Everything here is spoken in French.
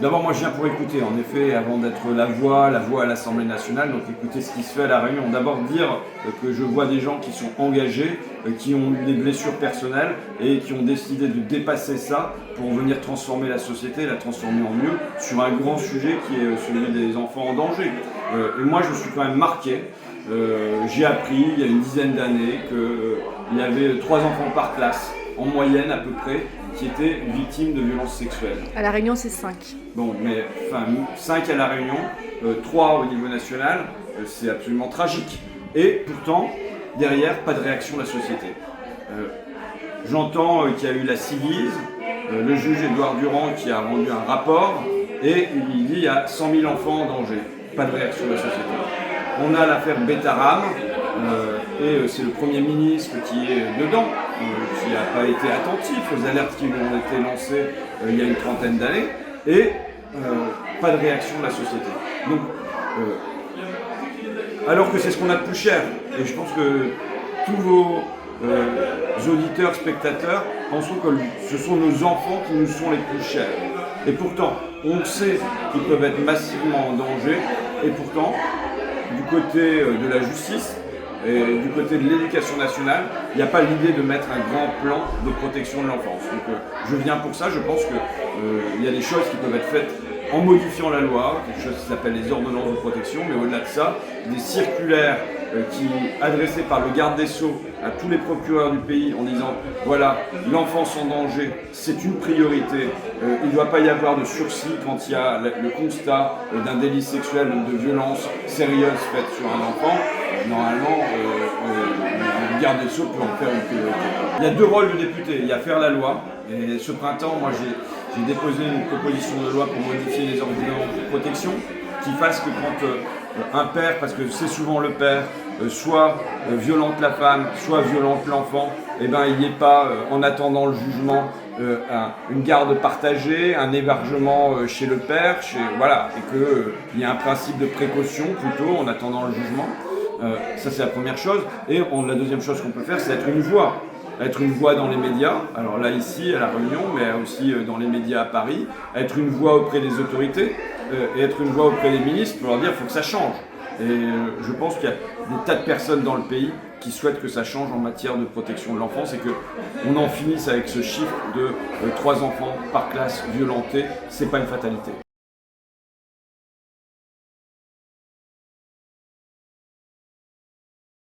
D'abord, moi je viens pour écouter, en effet, avant d'être la voix à l'Assemblée nationale, donc écouter ce qui se fait à La Réunion. D'abord dire que je vois des gens qui sont engagés, qui ont eu des blessures personnelles et qui ont décidé de dépasser ça pour venir transformer la société, la transformer en mieux, sur un grand sujet qui est celui des enfants en danger. Et moi je suis quand même marqué. J'ai appris il y a une dizaine d'années qu'il y avait 3 enfants par classe, en moyenne à peu près, qui étaient victimes de violences sexuelles. À La Réunion, c'est 5. Bon, mais enfin, 5 à La Réunion, 3 au niveau national, c'est absolument tragique. Et pourtant, derrière, pas de réaction de la société. J'entends qu'il y a eu la Civise, le juge Édouard Durand qui a rendu un rapport, et il dit qu'il y a 100 000 enfants en danger. Pas de réaction de la société. On a l'affaire Betaram, et c'est le Premier ministre qui est dedans, qui n'a pas été attentif aux alertes qui lui ont été lancées il y a une trentaine d'années, et pas de réaction de la société. Donc, alors que c'est ce qu'on a de plus cher, et je pense que tous vos auditeurs, spectateurs, pensons que ce sont nos enfants qui nous sont les plus chers. Et pourtant, on sait qu'ils peuvent être massivement en danger, et pourtant, du côté de la justice et du côté de l'éducation nationale, il n'y a pas l'idée de mettre un grand plan de protection de l'enfance. Donc je viens pour ça, je pense qu'il y a des choses qui peuvent être faites en modifiant la loi, quelque chose qui s'appelle les ordonnances de protection, mais au-delà de ça, des circulaires adressées par le garde des Sceaux à tous les procureurs du pays en disant voilà, l'enfance en danger, c'est une priorité, il ne doit pas y avoir de sursis quand il y a le constat d'un délit sexuel ou de violence sérieuse faite sur un enfant. Normalement, le garde des Sceaux peut en faire une priorité. Il y a 2 rôles de député, il y a faire la loi, et ce printemps, moi j'ai déposé une proposition de loi pour modifier les ordonnances de protection qui fasse que quand un père, parce que c'est souvent le père, soit violente la femme, soit violente l'enfant, eh ben, il n'y ait pas, en attendant le jugement, une garde partagée, un hébergement chez le père, voilà, et qu'il y ait un principe de précaution plutôt en attendant le jugement. Ça c'est la première chose. Et la deuxième chose qu'on peut faire, c'est être une voix. Être une voix dans les médias, alors là ici à La Réunion, mais aussi dans les médias à Paris, être une voix auprès des autorités et être une voix auprès des ministres pour leur dire qu'il faut que ça change. Et je pense qu'il y a des tas de personnes dans le pays qui souhaitent que ça change en matière de protection de l'enfance et qu'on en finisse avec ce chiffre de 3 enfants par classe violentés, c'est pas une fatalité.